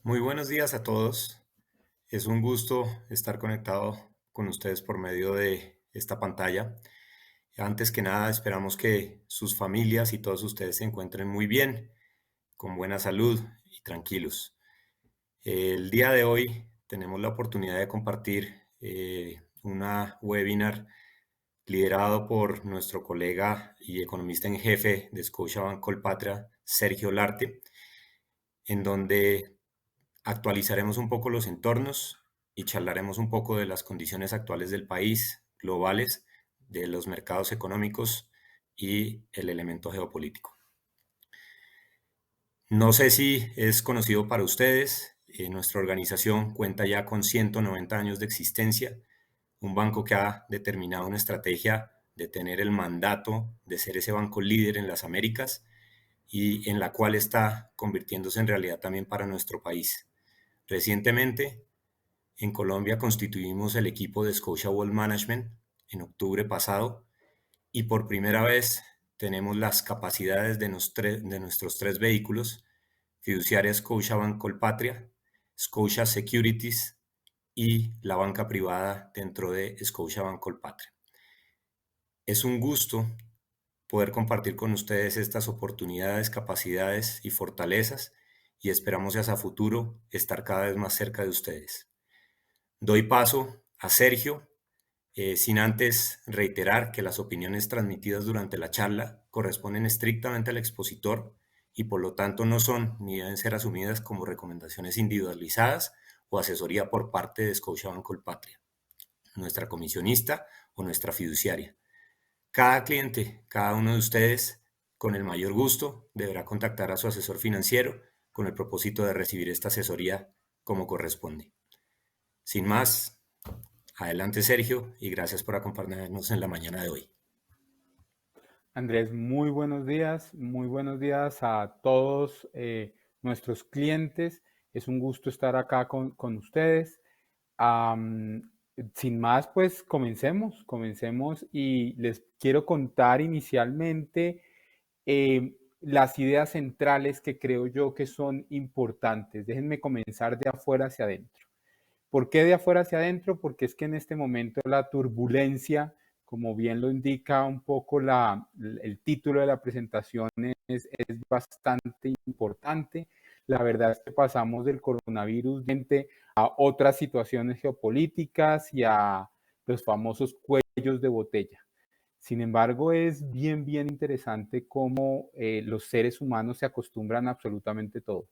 Muy buenos días a todos. Es un gusto estar conectado con ustedes por medio de esta pantalla. Antes que nada, esperamos que sus familias y todos ustedes se encuentren muy bien, con buena salud y tranquilos. El día de hoy tenemos la oportunidad de compartir una webinar liderado por nuestro colega y economista en jefe de Scotiabank Colpatria, Sergio Larte, en donde actualizaremos un poco los entornos y charlaremos un poco de las condiciones actuales del país, globales, de los mercados económicos y el elemento geopolítico. No sé si es conocido para ustedes, nuestra organización cuenta ya con 190 años de existencia, un banco que ha determinado una estrategia de tener el mandato de ser ese banco líder en las Américas y en la cual está convirtiéndose en realidad también para nuestro país. Recientemente, en Colombia constituimos el equipo de Scotia Wealth Management en octubre pasado y por primera vez tenemos las capacidades de nuestros tres vehículos, fiduciaria Scotiabank Colpatria, Scotia Securities y la banca privada dentro de Scotiabank Colpatria. Es un gusto poder compartir con ustedes estas oportunidades, capacidades y fortalezas y esperamos hacia futuro estar cada vez más cerca de ustedes. Doy paso a Sergio, sin antes reiterar que las opiniones transmitidas durante la charla corresponden estrictamente al expositor y por lo tanto no son ni deben ser asumidas como recomendaciones individualizadas o asesoría por parte de Scotiabank Colpatria, nuestra comisionista o nuestra fiduciaria. Cada cliente, cada uno de ustedes, con el mayor gusto, deberá contactar a su asesor financiero con el propósito de recibir esta asesoría como corresponde. Sin más, adelante Sergio y gracias por acompañarnos en la mañana de hoy. Andrés, muy buenos días a todos nuestros clientes. Es un gusto estar acá con ustedes. Am, Sin más, pues comencemos y les quiero contar inicialmente las ideas centrales que creo yo que son importantes. Déjenme comenzar de afuera hacia adentro. ¿Por qué de afuera hacia adentro? Porque es que en este momento la turbulencia, como bien lo indica un poco el título de la presentación, es bastante importante. La verdad es que pasamos del coronavirus a otras situaciones geopolíticas y a los famosos cuellos de botella. Sin embargo, es bien interesante cómo los seres humanos se acostumbran a absolutamente todo.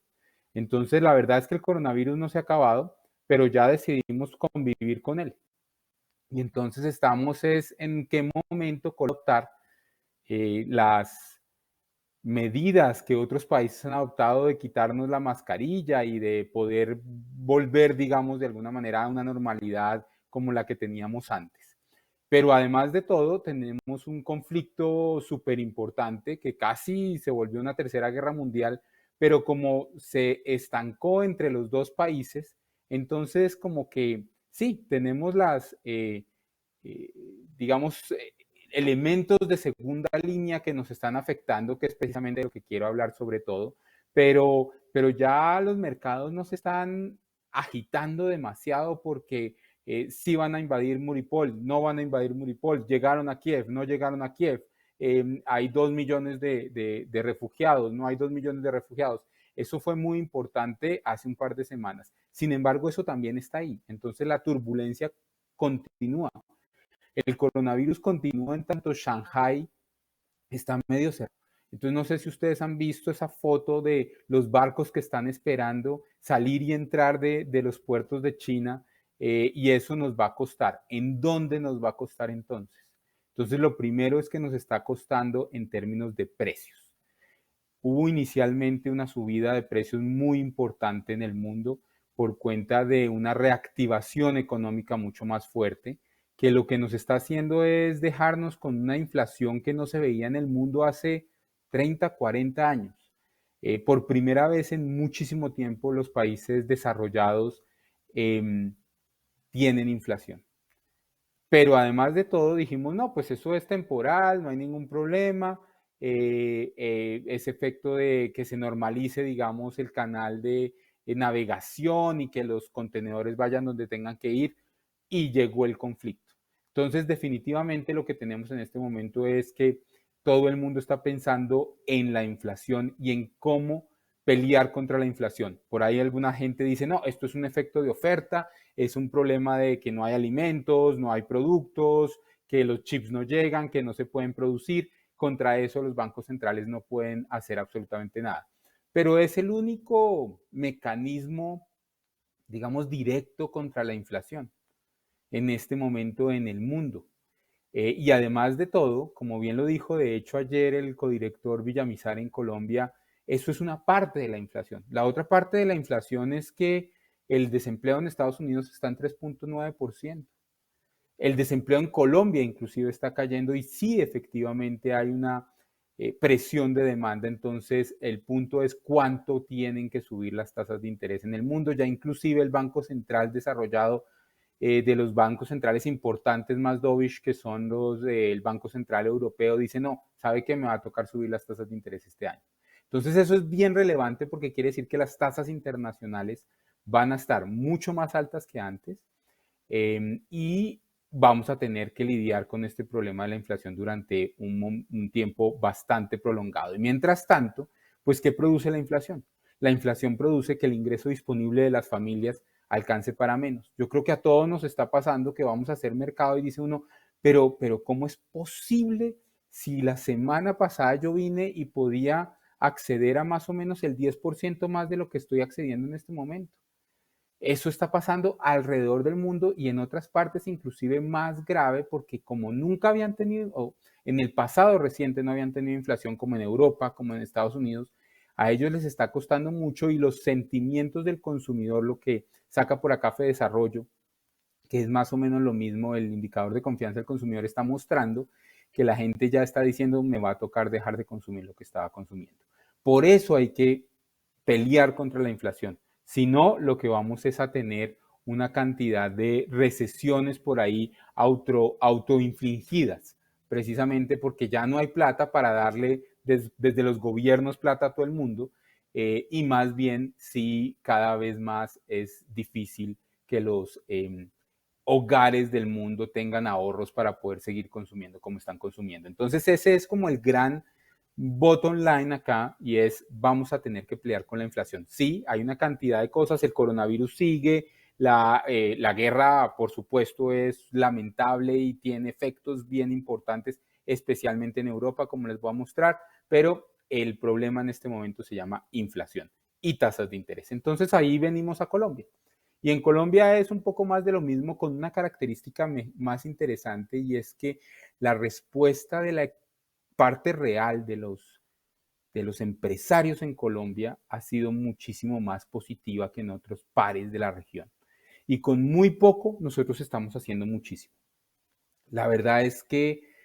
Entonces, la verdad es que el coronavirus no se ha acabado, pero ya decidimos convivir con él. Y entonces estamos en qué momento colocar las medidas que otros países han adoptado de quitarnos la mascarilla y de poder volver, digamos, de alguna manera a una normalidad como la que teníamos antes. Pero además de todo, tenemos un conflicto súper importante que casi se volvió una tercera guerra mundial, pero como se estancó entre los dos países, entonces como que sí, tenemos eh, digamos, elementos de segunda línea que nos están afectando, que es precisamente lo que quiero hablar sobre todo, pero ya los mercados no se están agitando demasiado porque sí van a invadir Mariupol, no van a invadir Mariupol, llegaron a Kiev, no llegaron a Kiev, hay 2 millones de refugiados, no hay 2 millones de refugiados. Eso fue muy importante hace un par de semanas. Sin embargo, eso también está ahí. Entonces la turbulencia continúa. El coronavirus continúa en tanto Shanghai está medio cerrado. Entonces no sé si ustedes han visto esa foto de los barcos que están esperando salir y entrar de los puertos de China y eso nos va a costar. ¿En dónde nos va a costar entonces? Entonces lo primero es que nos está costando en términos de precios. Hubo inicialmente una subida de precios muy importante en el mundo por cuenta de una reactivación económica mucho más fuerte, que lo que nos está haciendo es dejarnos con una inflación que no se veía en el mundo hace 30, 40 años. Por primera vez en muchísimo tiempo los países desarrollados eh, tienen inflación. Pero además de todo dijimos, no, pues eso es temporal, no hay ningún problema, ese efecto de que se normalice, digamos, el canal navegación y que los contenedores vayan donde tengan que ir, y llegó el conflicto. Entonces, definitivamente lo que tenemos en este momento es que todo el mundo está pensando en la inflación y en cómo pelear contra la inflación. Por ahí alguna gente dice, no, esto es un efecto de oferta, es un problema de que no hay alimentos, no hay productos, que los chips no llegan, que no se pueden producir. Contra eso los bancos centrales no pueden hacer absolutamente nada. Pero es el único mecanismo, digamos, directo contra la inflación en este momento en el mundo. Y además de todo, como bien lo dijo de hecho ayer el codirector Villamizar en Colombia, eso es una parte de la inflación. La otra parte de la inflación es que el desempleo en Estados Unidos está en 3.9%. El desempleo en Colombia inclusive está cayendo y sí efectivamente hay una presión de demanda. Entonces el punto es cuánto tienen que subir las tasas de interés en el mundo. Ya inclusive el Banco Central desarrollado de los bancos centrales importantes más dovish, que son los del Banco Central Europeo, dice, no, sabe que me va a tocar subir las tasas de interés este año. Entonces eso es bien relevante porque quiere decir que las tasas internacionales van a estar mucho más altas que antes y vamos a tener que lidiar con este problema de la inflación durante un tiempo bastante prolongado. Y mientras tanto, pues, ¿qué produce la inflación? La inflación produce que el ingreso disponible de las familias alcance para menos. Yo creo que a todos nos está pasando que vamos a hacer mercado y dice uno, pero ¿cómo es posible si la semana pasada yo vine y podía acceder a más o menos el 10% más de lo que estoy accediendo en este momento? Eso está pasando alrededor del mundo y en otras partes inclusive más grave porque como nunca habían tenido, o en el pasado reciente no habían tenido inflación como en Europa, como en Estados Unidos, a ellos les está costando mucho y los sentimientos del consumidor, lo que saca por acá Fede Desarrollo, que es más o menos lo mismo, el indicador de confianza del consumidor está mostrando que la gente ya está diciendo me va a tocar dejar de consumir lo que estaba consumiendo. Por eso hay que pelear contra la inflación. Si no, lo que vamos es a tener una cantidad de recesiones por ahí autoinfligidas, precisamente porque ya no hay plata para darle desde los gobiernos plata a todo el mundo y más bien sí cada vez más es difícil que los hogares del mundo tengan ahorros para poder seguir consumiendo como están consumiendo. Entonces ese es como el gran bottom line acá y es vamos a tener que pelear con la inflación. Sí, hay una cantidad de cosas, el coronavirus sigue, la guerra por supuesto es lamentable y tiene efectos bien importantes, especialmente en Europa, como les voy a mostrar, pero el problema en este momento se llama inflación y tasas de interés. Entonces ahí venimos a Colombia. Y en Colombia es un poco más de lo mismo con una característica más interesante y es que la respuesta de la parte real de los empresarios en Colombia ha sido muchísimo más positiva que en otros pares de la región. Y con muy poco nosotros estamos haciendo muchísimo. La verdad es que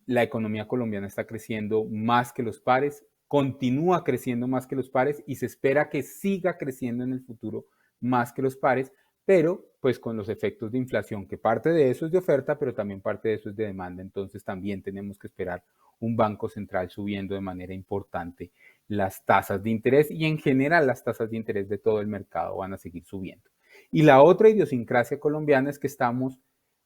la economía colombiana está creciendo más que los pares, continúa creciendo más que los pares y se espera que siga creciendo en el futuro más que los pares, pero pues con los efectos de inflación, que parte de eso es de oferta, pero también parte de eso es de demanda. Entonces también tenemos que esperar un banco central subiendo de manera importante las tasas de interés y en general las tasas de interés de todo el mercado van a seguir subiendo. Y la otra idiosincrasia colombiana es que estamos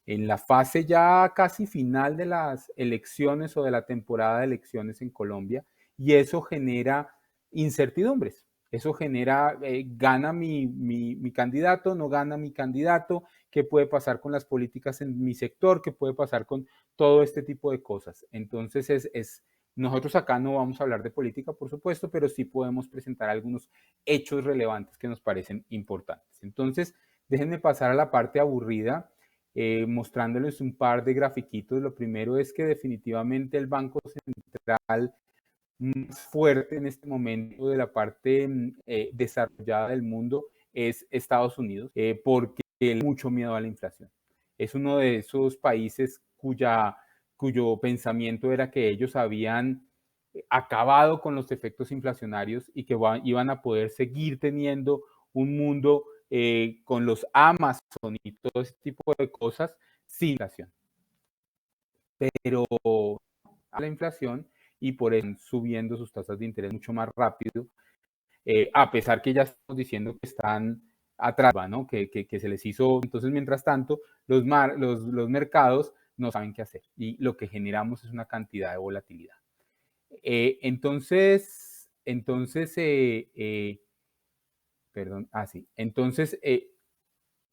en la fase ya casi final de las elecciones o de la temporada de elecciones en Colombia y eso genera incertidumbres. Eso genera, gana mi candidato, no gana mi candidato, qué puede pasar con las políticas en mi sector, qué puede pasar con todo este tipo de cosas. Entonces, nosotros acá no vamos a hablar de política, por supuesto, pero sí podemos presentar algunos hechos relevantes que nos parecen importantes. Entonces, déjenme pasar a la parte aburrida mostrándoles un par de grafiquitos. Lo primero es que definitivamente el Banco Central más fuerte en este momento de la parte desarrollada del mundo es Estados Unidos, porque tiene mucho miedo a la inflación. Es uno de esos países cuyo pensamiento era que ellos habían acabado con los efectos inflacionarios y que iban a poder seguir teniendo un mundo con los Amazon y todo ese tipo de cosas sin inflación. Pero la inflación y por eso subiendo sus tasas de interés mucho más rápido a pesar que ya estamos diciendo que están atrás, ¿no? Que se les hizo. Entonces, mientras tanto, los mercados no saben qué hacer y lo que generamos es una cantidad de volatilidad. Perdón, sí. Entonces, ¿qué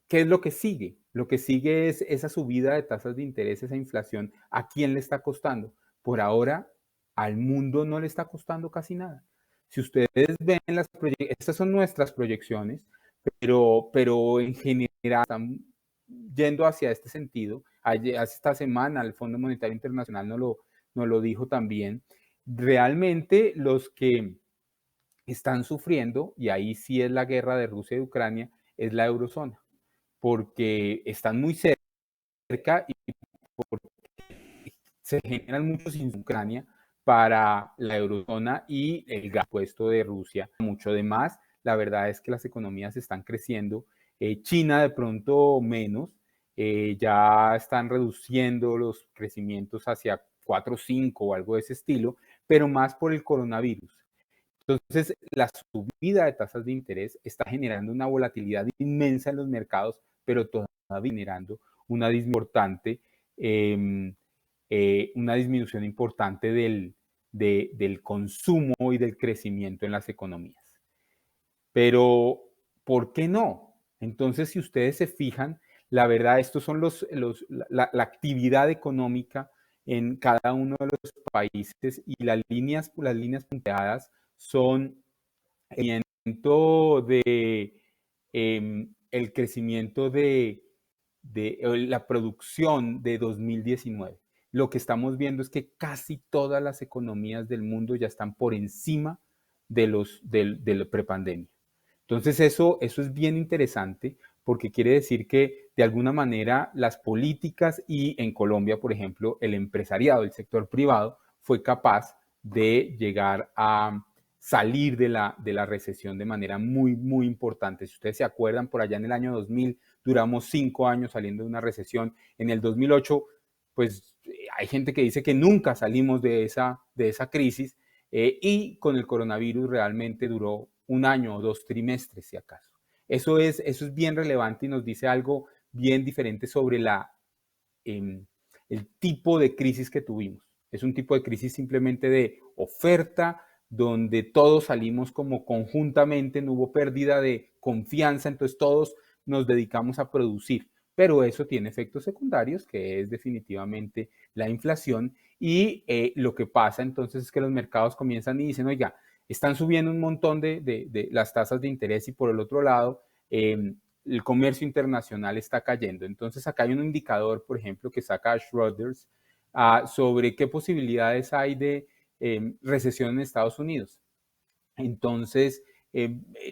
es lo que sigue? Lo que sigue es esa subida de tasas de interés, esa inflación. ¿A quién le está costando? Por ahora, al mundo no le está costando casi nada. Si ustedes ven estas son nuestras proyecciones, pero en general están yendo hacia este sentido. Hace esta semana el Fondo Monetario Internacional nos lo dijo también. Realmente los que están sufriendo, y ahí sí es la guerra de Rusia y Ucrania, es la eurozona, porque están muy cerca y se generan muchos en Ucrania para la eurozona y el gas puesto de Rusia, mucho de más. La verdad es que las economías están creciendo. China de pronto menos, ya están reduciendo los crecimientos hacia 4 o 5 o algo de ese estilo, pero más por el coronavirus. Entonces, la subida de tasas de interés está generando una volatilidad inmensa en los mercados, pero todavía generando una importante, una disminución importante del consumo y del crecimiento en las economías. Pero, ¿por qué no? Entonces, si ustedes se fijan, la verdad, estos son la actividad económica en cada uno de los países y las líneas punteadas son el crecimiento el crecimiento de la producción de 2019. Lo que estamos viendo es que casi todas las economías del mundo ya están por encima de la prepandemia. Entonces eso es bien interesante porque quiere decir que de alguna manera las políticas y en Colombia, por ejemplo, el empresariado, el sector privado, fue capaz de llegar a salir de la recesión de manera muy, muy importante. Si ustedes se acuerdan, por allá en el año 2000 duramos 5 años saliendo de una recesión. En el 2008, pues hay gente que dice que nunca salimos de esa crisis y con el coronavirus realmente duró 1 año o 2 trimestres, si acaso. Eso es bien relevante y nos dice algo bien diferente sobre el tipo de crisis que tuvimos. Es un tipo de crisis simplemente de oferta, donde todos salimos como conjuntamente, no hubo pérdida de confianza, entonces todos nos dedicamos a producir. Pero eso tiene efectos secundarios, que es definitivamente la inflación. Y lo que pasa entonces es que los mercados comienzan y dicen, oiga, están subiendo un montón de las tasas de interés y por el otro lado, el comercio internacional está cayendo. Entonces acá hay un indicador, por ejemplo, que saca Schroders sobre qué posibilidades hay de recesión en Estados Unidos. Entonces,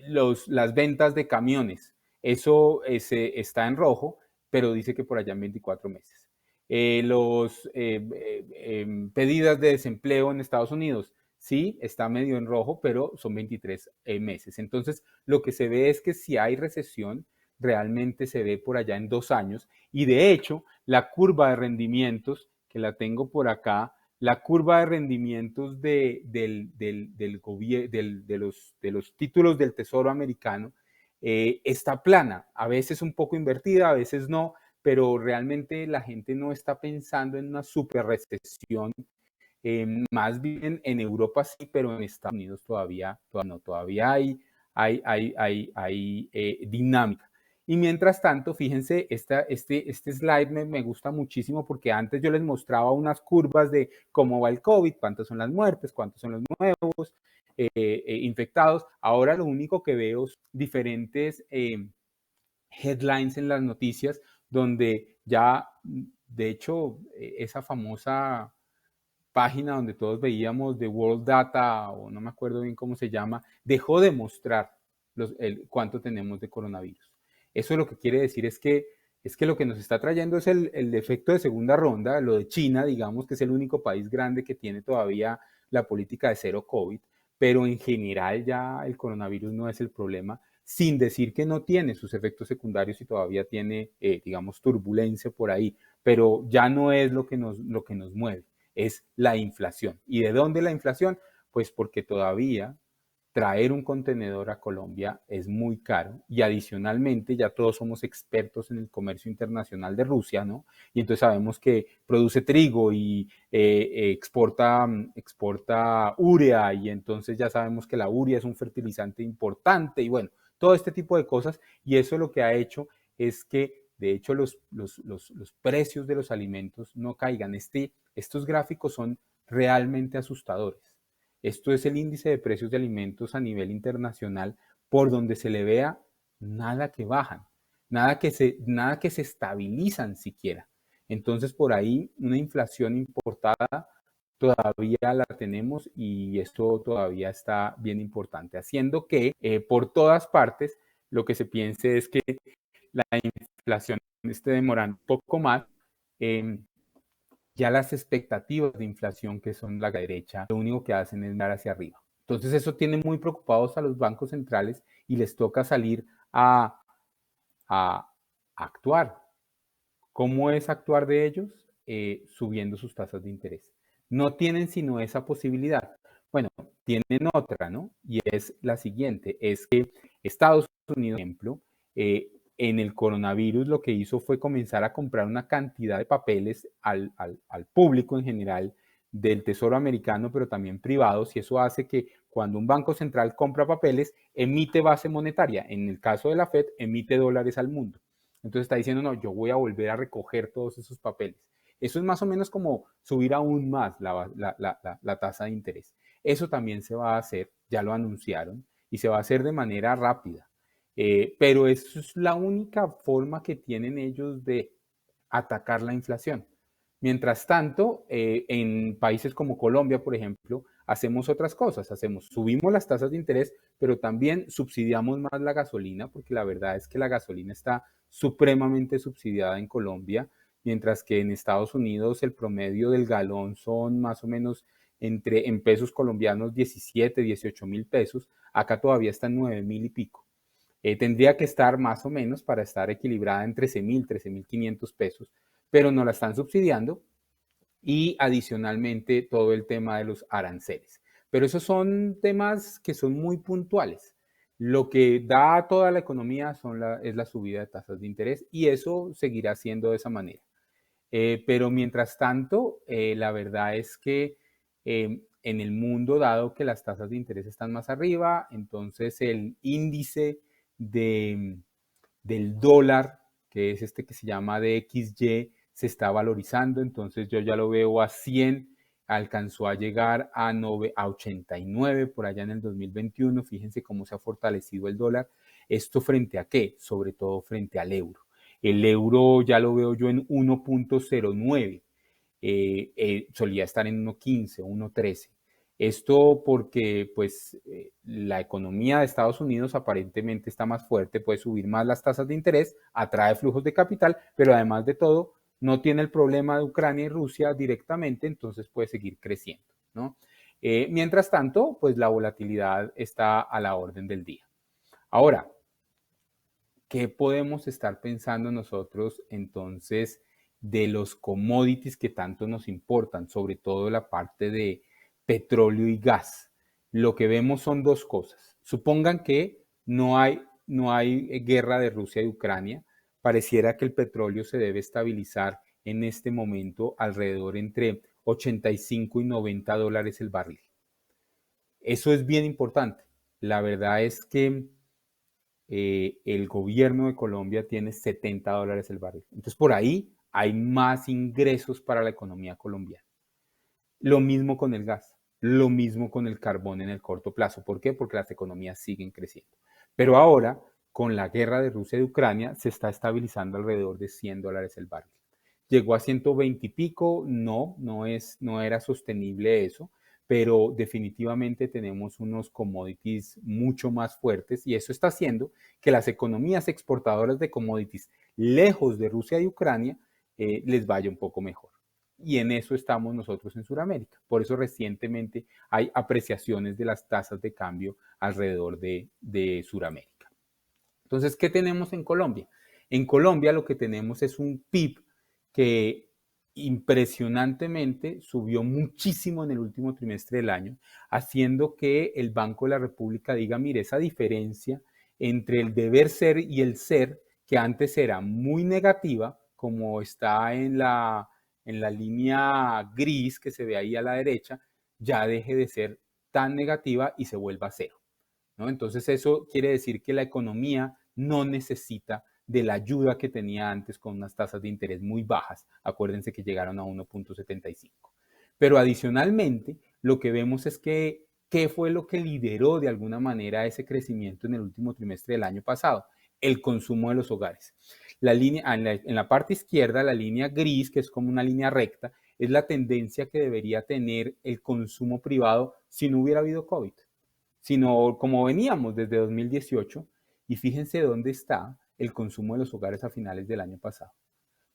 las ventas de camiones, eso está en rojo, pero dice que por allá en 24 meses. Los pedidas de desempleo en Estados Unidos, sí, está medio en rojo, pero son 23 meses. Entonces, lo que se ve es que si hay recesión, realmente se ve por allá en 2 años. Y de hecho, la curva de rendimientos, que la tengo por acá, la curva de rendimientos de los títulos del Tesoro americano está plana, a veces un poco invertida, a veces no, pero realmente la gente no está pensando en una super recesión. Más bien en Europa sí, pero en Estados Unidos todavía no, todavía hay dinámica. Y mientras tanto, fíjense, este slide me gusta muchísimo porque antes yo les mostraba unas curvas de cómo va el COVID, cuántas son las muertes, cuántos son los nuevos infectados. Ahora lo único que veo son diferentes headlines en las noticias donde ya, de hecho, esa famosa página donde todos veíamos de World Data, o no me acuerdo bien cómo se llama, dejó de mostrar cuánto tenemos de coronavirus. Eso lo que quiere decir es que lo que nos está trayendo es el efecto de segunda ronda, lo de China, digamos que es el único país grande que tiene todavía la política de cero COVID, pero en general ya el coronavirus no es el problema, sin decir que no tiene sus efectos secundarios y todavía tiene, digamos, turbulencia por ahí, pero ya no es lo que nos mueve, es la inflación. ¿Y de dónde la inflación? Pues porque todavía traer un contenedor a Colombia es muy caro y adicionalmente ya todos somos expertos en el comercio internacional de Rusia, ¿no? Y entonces sabemos que produce trigo y exporta urea y entonces ya sabemos que la urea es un fertilizante importante y bueno, todo este tipo de cosas y eso lo que ha hecho es que de hecho los precios de los alimentos no caigan. Estos gráficos son realmente asustadores. Esto es el índice de precios de alimentos a nivel internacional, por donde se le vea nada que bajan, nada que se estabilizan siquiera. Entonces, por ahí una inflación importada todavía la tenemos y esto todavía está bien importante, haciendo que por todas partes lo que se piense es que la inflación esté demorando un poco más. Eh, ya las expectativas de inflación que son la derecha, lo único que hacen es dar hacia arriba. Entonces eso tiene muy preocupados a los bancos centrales y les toca salir a actuar. ¿Cómo es actuar de ellos? Subiendo sus tasas de interés. No tienen sino esa posibilidad. Bueno, tienen otra, ¿no? Y es la siguiente, es que Estados Unidos, por ejemplo, en el coronavirus lo que hizo fue comenzar a comprar una cantidad de papeles al público en general del Tesoro americano, pero también privados, y eso hace que cuando un banco central compra papeles, emite base monetaria. En el caso de la Fed, emite dólares al mundo. Entonces está diciendo, no, yo voy a volver a recoger todos esos papeles. Eso es más o menos como subir aún más la tasa de interés. Eso también se va a hacer, ya lo anunciaron, y se va a hacer de manera rápida. Pero eso es la única forma que tienen ellos de atacar la inflación. Mientras tanto, en países como Colombia, por ejemplo, hacemos otras cosas. Subimos las tasas de interés, pero también subsidiamos más la gasolina, porque la verdad es que la gasolina está supremamente subsidiada en Colombia, mientras que en Estados Unidos el promedio del galón son más o menos en pesos colombianos 17, 18 mil pesos. Acá todavía está en 9.000 y pico. Tendría que estar más o menos para estar equilibrada en 13.000, 13.500 pesos, pero no la están subsidiando y adicionalmente todo el tema de los aranceles. Pero esos son temas que son muy puntuales. Lo que da a toda la economía es la subida de tasas de interés y eso seguirá siendo de esa manera. Pero mientras tanto, la verdad es que en el mundo, dado que las tasas de interés están más arriba, entonces el índice de, del dólar, que es este que se llama DXY, se está valorizando, entonces yo ya lo veo a 100, alcanzó a llegar a 89 por allá en el 2021, fíjense cómo se ha fortalecido el dólar. ¿Esto frente a qué? Sobre todo frente al euro. El euro ya lo veo yo en 1.09, solía estar en 1.15, 1.13. Esto porque pues la economía de Estados Unidos aparentemente está más fuerte, puede subir más las tasas de interés, atrae flujos de capital, pero además de todo no tiene el problema de Ucrania y Rusia directamente, entonces puede seguir creciendo, ¿no? Mientras tanto, pues la volatilidad está a la orden del día. Ahora, ¿qué podemos estar pensando nosotros entonces de los commodities que tanto nos importan, sobre todo la parte de petróleo y gas? Lo que vemos son dos cosas. Supongan que no hay guerra de Rusia y Ucrania. Pareciera que el petróleo se debe estabilizar en este momento alrededor entre 85 y 90 dólares el barril. Eso es bien importante. La verdad es que el gobierno de Colombia tiene 70 dólares el barril. Entonces, por ahí hay más ingresos para la economía colombiana. Lo mismo con el gas, lo mismo con el carbón en el corto plazo. ¿Por qué? Porque las economías siguen creciendo. Pero ahora, con la guerra de Rusia y Ucrania, se está estabilizando alrededor de 100 dólares el barril. Llegó a 120 y pico, no era sostenible eso, pero definitivamente tenemos unos commodities mucho más fuertes y eso está haciendo que las economías exportadoras de commodities lejos de Rusia y Ucrania les vaya un poco mejor. Y en eso estamos nosotros en Sudamérica. Por eso recientemente hay apreciaciones de las tasas de cambio alrededor de Sudamérica. Entonces, ¿qué tenemos en Colombia? En Colombia lo que tenemos es un PIB que impresionantemente subió muchísimo en el último trimestre del año, haciendo que el Banco de la República diga, mire, esa diferencia entre el deber ser y el ser, que antes era muy negativa, como está en la línea gris que se ve ahí a la derecha, ya deje de ser tan negativa y se vuelva a cero, ¿no? Entonces eso quiere decir que la economía no necesita de la ayuda que tenía antes con unas tasas de interés muy bajas. Acuérdense que llegaron a 1.75. Pero adicionalmente, lo que vemos es que ¿qué fue lo que lideró de alguna manera ese crecimiento en el último trimestre del año pasado? El consumo de los hogares. En la parte izquierda, la línea gris, que es como una línea recta, es la tendencia que debería tener el consumo privado si no hubiera habido COVID, sino como veníamos desde 2018, y fíjense dónde está el consumo de los hogares a finales del año pasado.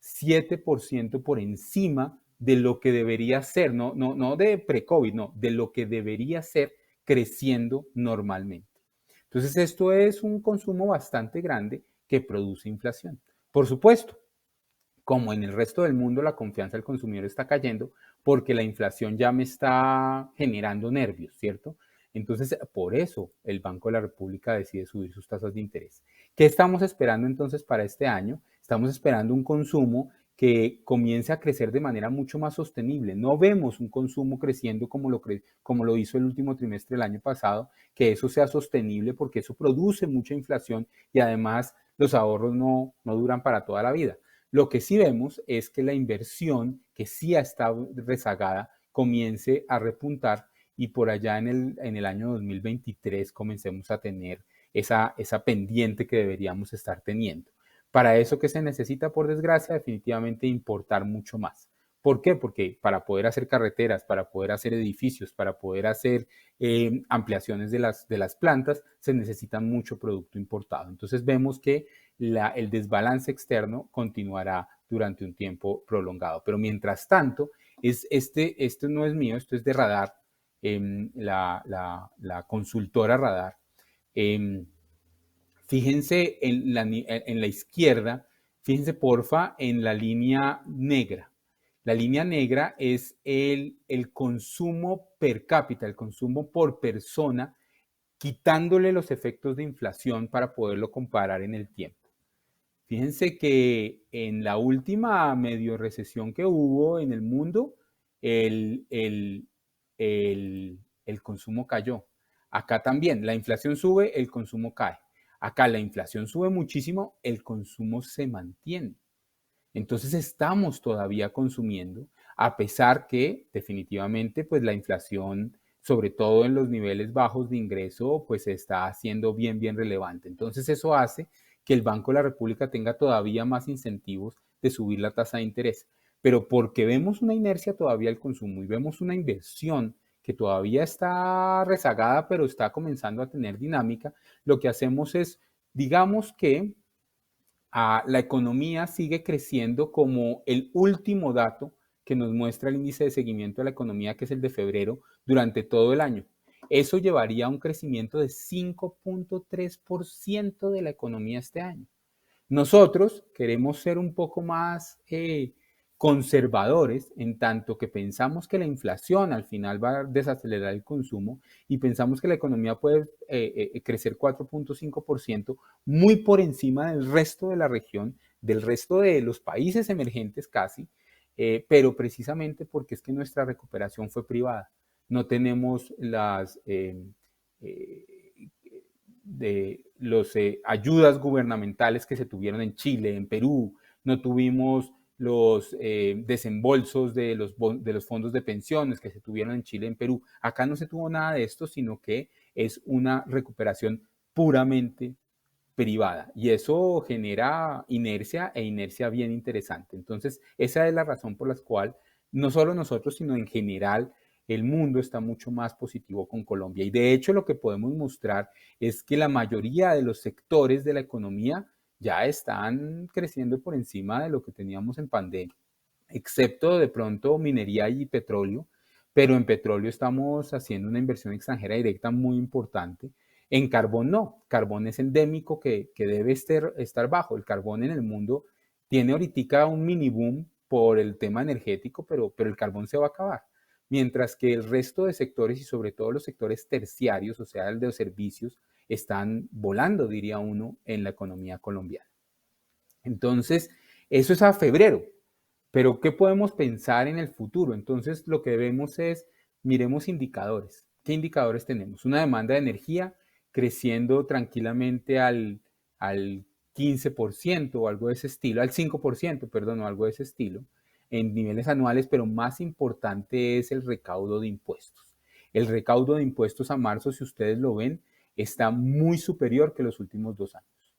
7% por encima de lo que debería ser, no de pre-COVID, no, de lo que debería ser creciendo normalmente. Entonces, esto es un consumo bastante grande que produce inflación. Por supuesto, como en el resto del mundo, la confianza del consumidor está cayendo porque la inflación ya me está generando nervios, ¿cierto? Entonces, por eso el Banco de la República decide subir sus tasas de interés. ¿Qué estamos esperando entonces para este año? Estamos esperando un consumo que comience a crecer de manera mucho más sostenible. No vemos un consumo creciendo como lo hizo el último trimestre del año pasado, que eso sea sostenible porque eso produce mucha inflación y además los ahorros no duran para toda la vida. Lo que sí vemos es que la inversión, que sí ha estado rezagada, comience a repuntar y por allá en el año 2023 comencemos a tener esa pendiente que deberíamos estar teniendo. Para eso que se necesita, por desgracia, definitivamente importar mucho más. ¿Por qué? Porque para poder hacer carreteras, para poder hacer edificios, para poder hacer ampliaciones de las plantas, se necesita mucho producto importado. Entonces vemos que el desbalance externo continuará durante un tiempo prolongado. Pero mientras tanto, esto no es mío, esto es de Radar, la consultora Radar. Eh, Fíjense en la izquierda, fíjense porfa en la línea negra. La línea negra es el consumo per cápita, el consumo por persona, quitándole los efectos de inflación para poderlo comparar en el tiempo. Fíjense que en la última medio recesión que hubo en el mundo, el, el, el consumo cayó. Acá también, la inflación sube, el consumo cae. Acá la inflación sube muchísimo, el consumo se mantiene. Entonces estamos todavía consumiendo, a pesar que definitivamente pues la inflación, sobre todo en los niveles bajos de ingreso, pues está haciendo bien relevante. Entonces eso hace que el Banco de la República tenga todavía más incentivos de subir la tasa de interés. Pero porque vemos una inercia todavía al consumo y vemos una inversión que todavía está rezagada, pero está comenzando a tener dinámica, lo que hacemos es, digamos que la economía sigue creciendo como el último dato que nos muestra el índice de seguimiento de la economía, que es el de febrero, durante todo el año. Eso llevaría a un crecimiento de 5.3% de la economía este año. Nosotros queremos ser un poco más conservadores en tanto que pensamos que la inflación al final va a desacelerar el consumo y pensamos que la economía puede crecer 4.5%, muy por encima del resto de la región, del resto de los países emergentes casi, pero precisamente porque es que nuestra recuperación fue privada. No tenemos las de las ayudas gubernamentales que se tuvieron en Chile, en Perú, no tuvimos los desembolsos de los fondos de pensiones que se tuvieron en Chile, en Perú. Acá no se tuvo nada de esto, sino que es una recuperación puramente privada y eso genera inercia e inercia bien interesante. Entonces, esa es la razón por la cual no solo nosotros, sino en general el mundo está mucho más positivo con Colombia. Y de hecho lo que podemos mostrar es que la mayoría de los sectores de la economía ya están creciendo por encima de lo que teníamos en pandemia, excepto de pronto minería y petróleo, pero en petróleo estamos haciendo una inversión extranjera directa muy importante. En carbón no, carbón es endémico que debe estar bajo. El carbón en el mundo tiene ahorita un mini boom por el tema energético, pero el carbón se va a acabar. Mientras que el resto de sectores y sobre todo los sectores terciarios, o sea, el de los servicios, están volando, diría uno, en la economía colombiana. Entonces, eso es a febrero. Pero ¿qué podemos pensar en el futuro? Entonces, lo que debemos es, miremos indicadores. ¿Qué indicadores tenemos? Una demanda de energía creciendo tranquilamente al 15% o algo de ese estilo, al 5%, perdón, o algo de ese estilo, en niveles anuales, pero más importante es el recaudo de impuestos. El recaudo de impuestos a marzo, si ustedes lo ven, está muy superior que los últimos 2 años,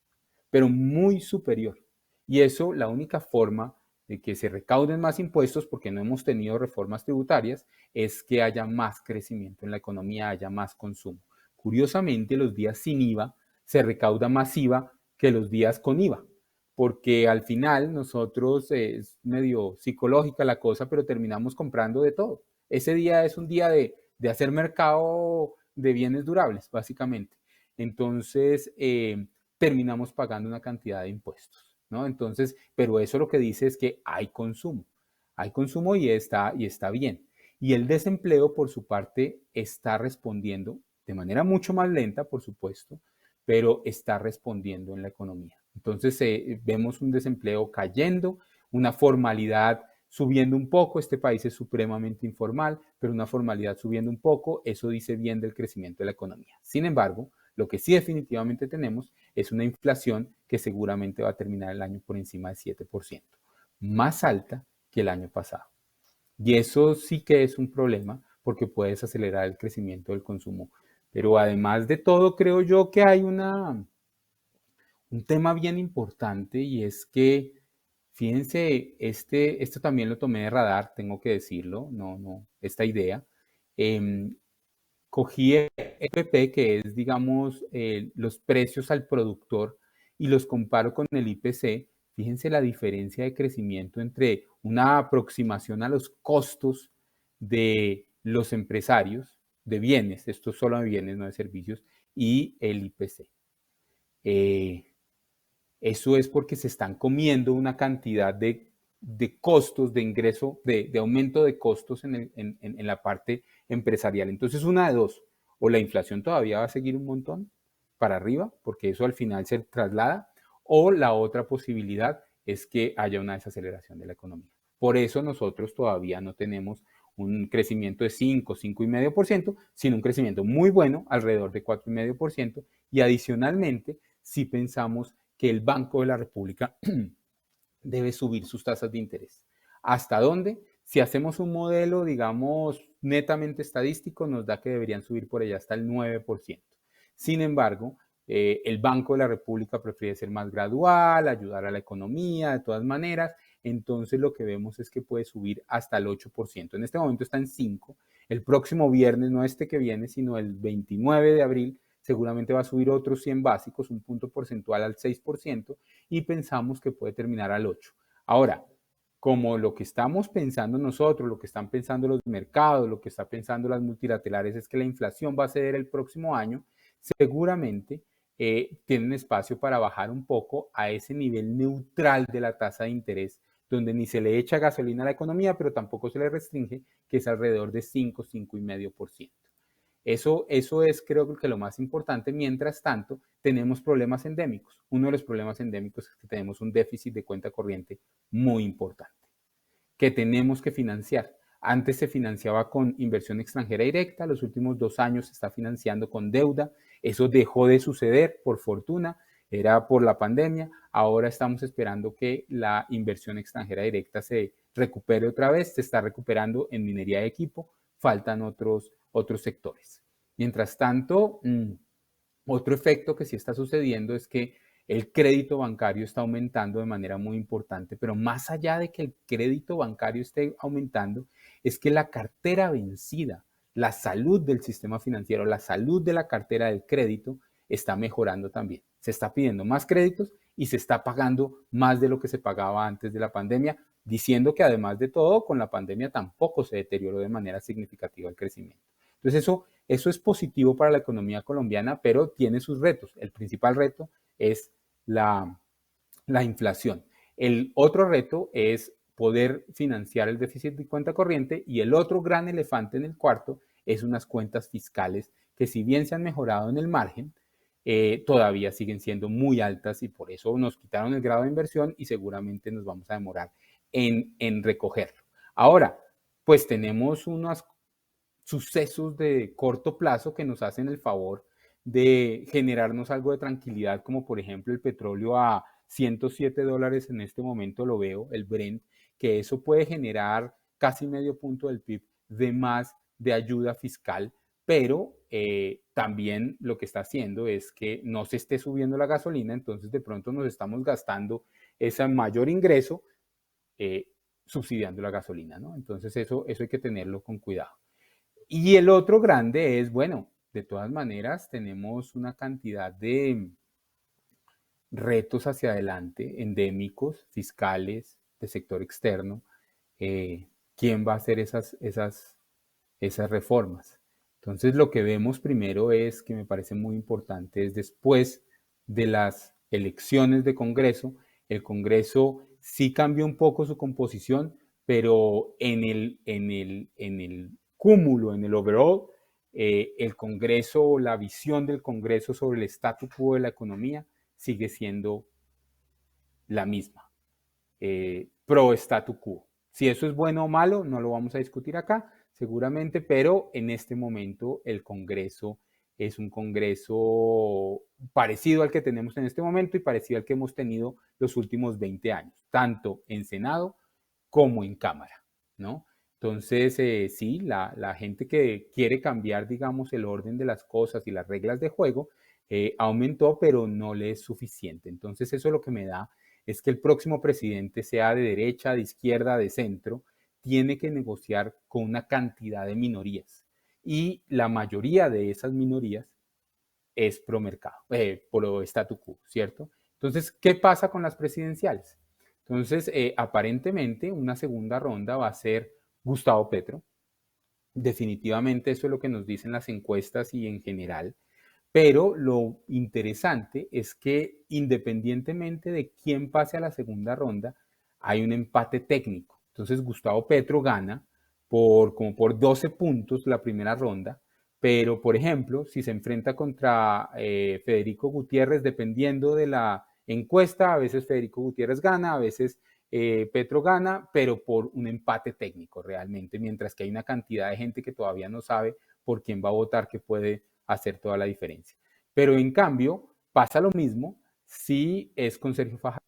pero muy superior. Y eso, la única forma de que se recauden más impuestos, porque no hemos tenido reformas tributarias, es que haya más crecimiento en la economía, haya más consumo. Curiosamente, los días sin IVA se recauda más IVA que los días con IVA, porque al final nosotros es medio psicológica la cosa, pero terminamos comprando de todo. Ese día es un día de hacer mercado de bienes durables, básicamente. Entonces, terminamos pagando una cantidad de impuestos. ¿No? Entonces, pero eso lo que dice es que hay consumo y está bien. Y el desempleo, por su parte, está respondiendo de manera mucho más lenta, por supuesto, pero está respondiendo en la economía. Entonces, vemos un desempleo cayendo, una formalidad subiendo un poco, este país es supremamente informal, pero una formalidad subiendo un poco, eso dice bien del crecimiento de la economía. Sin embargo, lo que sí definitivamente tenemos es una inflación que seguramente va a terminar el año por encima del 7%, más alta que el año pasado. Y eso sí que es un problema porque puedes acelerar el crecimiento del consumo. Pero además de todo, creo yo que hay un tema bien importante y es que, fíjense, esto también lo tomé de radar, tengo que decirlo, esta idea. Cogí el IPP, que es, digamos, los precios al productor, y los comparo con el IPC. Fíjense la diferencia de crecimiento entre una aproximación a los costos de los empresarios de bienes, esto solo de bienes, no de servicios, y el IPC. Eso es porque se están comiendo una cantidad de costos, de ingreso, de aumento de costos en la parte empresarial. Entonces, una de dos, o la inflación todavía va a seguir un montón para arriba, porque eso al final se traslada, o la otra posibilidad es que haya una desaceleración de la economía. Por eso nosotros todavía no tenemos un crecimiento de 5,5%, sino un crecimiento muy bueno, alrededor de 4,5%, y adicionalmente, si pensamos que el Banco de la República debe subir sus tasas de interés. ¿Hasta dónde? Si hacemos un modelo, digamos, netamente estadístico, nos da que deberían subir por allá hasta el 9%. Sin embargo, el Banco de la República prefiere ser más gradual, ayudar a la economía de todas maneras. Entonces lo que vemos es que puede subir hasta el 8%. En este momento está en 5%. El próximo viernes, no este que viene, sino el 29 de abril, seguramente va a subir otros 100 básicos, un punto porcentual al 6%, y pensamos que puede terminar al 8%. Ahora, como lo que estamos pensando nosotros, lo que están pensando los mercados, lo que están pensando las multilaterales es que la inflación va a ceder el próximo año, seguramente tienen espacio para bajar un poco a ese nivel neutral de la tasa de interés, donde ni se le echa gasolina a la economía, pero tampoco se le restringe, que es alrededor de 5, 5,5%. Eso es, creo que lo más importante. Mientras tanto, tenemos problemas endémicos. Uno de los problemas endémicos es que tenemos un déficit de cuenta corriente muy importante, que tenemos que financiar. Antes se financiaba con inversión extranjera directa, los últimos 2 años se está financiando con deuda. Eso dejó de suceder, por fortuna, era por la pandemia. Ahora estamos esperando que la inversión extranjera directa se recupere otra vez. Se está recuperando en minería de equipo, faltan otros sectores. Mientras tanto, otro efecto que sí está sucediendo es que el crédito bancario está aumentando de manera muy importante, pero más allá de que el crédito bancario esté aumentando, es que la cartera vencida, la salud del sistema financiero, la salud de la cartera del crédito está mejorando también. Se está pidiendo más créditos y se está pagando más de lo que se pagaba antes de la pandemia, diciendo que además de todo, con la pandemia tampoco se deterioró de manera significativa el crecimiento. Entonces eso es positivo para la economía colombiana, pero tiene sus retos. El principal reto es la inflación. El otro reto es poder financiar el déficit de cuenta corriente. Y el otro gran elefante en el cuarto es unas cuentas fiscales que, si bien se han mejorado en el margen, todavía siguen siendo muy altas, y por eso nos quitaron el grado de inversión y seguramente nos vamos a demorar en recogerlo. Ahora, pues tenemos unos sucesos de corto plazo que nos hacen el favor de generarnos algo de tranquilidad, como por ejemplo el petróleo a $107 en este momento, lo veo, el Brent, que eso puede generar casi medio punto del PIB de más de ayuda fiscal, pero también lo que está haciendo es que no se esté subiendo la gasolina, entonces de pronto nos estamos gastando ese mayor ingreso eh, subsidiando la gasolina, ¿no? Entonces eso hay que tenerlo con cuidado. Y el otro grande es, bueno, de todas maneras tenemos una cantidad de retos hacia adelante, endémicos, fiscales, de sector externo. ¿Quién va a hacer esas reformas? Entonces, lo que vemos primero es, que me parece muy importante, es después de las elecciones de Congreso, el Congreso sí cambió un poco su composición, pero en el cúmulo, en el overall, el Congreso, la visión del Congreso sobre el statu quo de la economía sigue siendo la misma, pro statu quo. Si eso es bueno o malo, no lo vamos a discutir acá, seguramente, pero en este momento el Congreso es un Congreso parecido al que tenemos en este momento y parecido al que hemos tenido los últimos 20 años, tanto en Senado como en Cámara, ¿no? Entonces, sí, la gente que quiere cambiar, digamos, el orden de las cosas y las reglas de juego aumentó, pero no le es suficiente. Entonces, eso lo que me da es que el próximo presidente, sea de derecha, de izquierda, de centro, tiene que negociar con una cantidad de minorías. Y la mayoría de esas minorías es pro mercado, pro statu quo, ¿cierto? Entonces, ¿qué pasa con las presidenciales? Entonces, aparentemente, una segunda ronda va a ser Gustavo Petro. Definitivamente eso es lo que nos dicen las encuestas y en general. Pero lo interesante es que, independientemente de quién pase a la segunda ronda, hay un empate técnico. Entonces Gustavo Petro gana como por 12 puntos la primera ronda, pero por ejemplo, si se enfrenta contra Federico Gutiérrez, dependiendo de la encuesta, a veces Federico Gutiérrez gana, a veces Petro gana, pero por un empate técnico realmente, mientras que hay una cantidad de gente que todavía no sabe por quién va a votar, que puede hacer toda la diferencia. Pero en cambio, pasa lo mismo si es con Sergio Fajardo.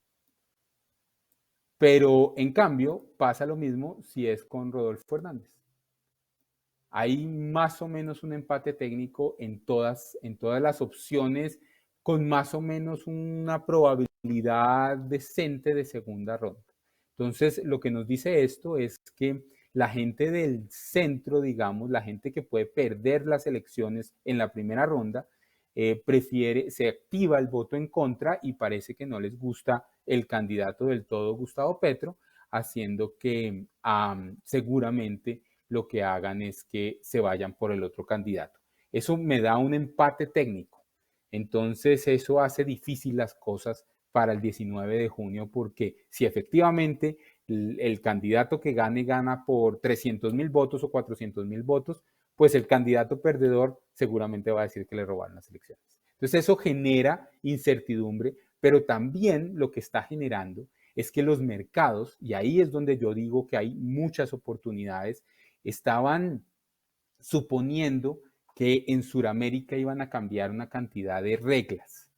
Pero en cambio, pasa lo mismo si es con Rodolfo Hernández. Hay más o menos un empate técnico en todas las opciones, con más o menos una probabilidad decente de segunda ronda. Entonces, lo que nos dice esto es que la gente del centro, digamos, la gente que puede perder las elecciones en la primera ronda, se activa el voto en contra y parece que no les gusta el candidato del todo, Gustavo Petro, haciendo que seguramente lo que hagan es que se vayan por el otro candidato. Eso me da un empate técnico. Entonces eso hace difícil las cosas para el 19 de junio, porque si efectivamente el candidato que gana por 300,000 votos o 400,000 votos, pues el candidato perdedor seguramente va a decir que le robaron las elecciones. Entonces eso genera incertidumbre, pero también lo que está generando es que los mercados, y ahí es donde yo digo que hay muchas oportunidades, estaban suponiendo que en Sudamérica iban a cambiar una cantidad de reglas.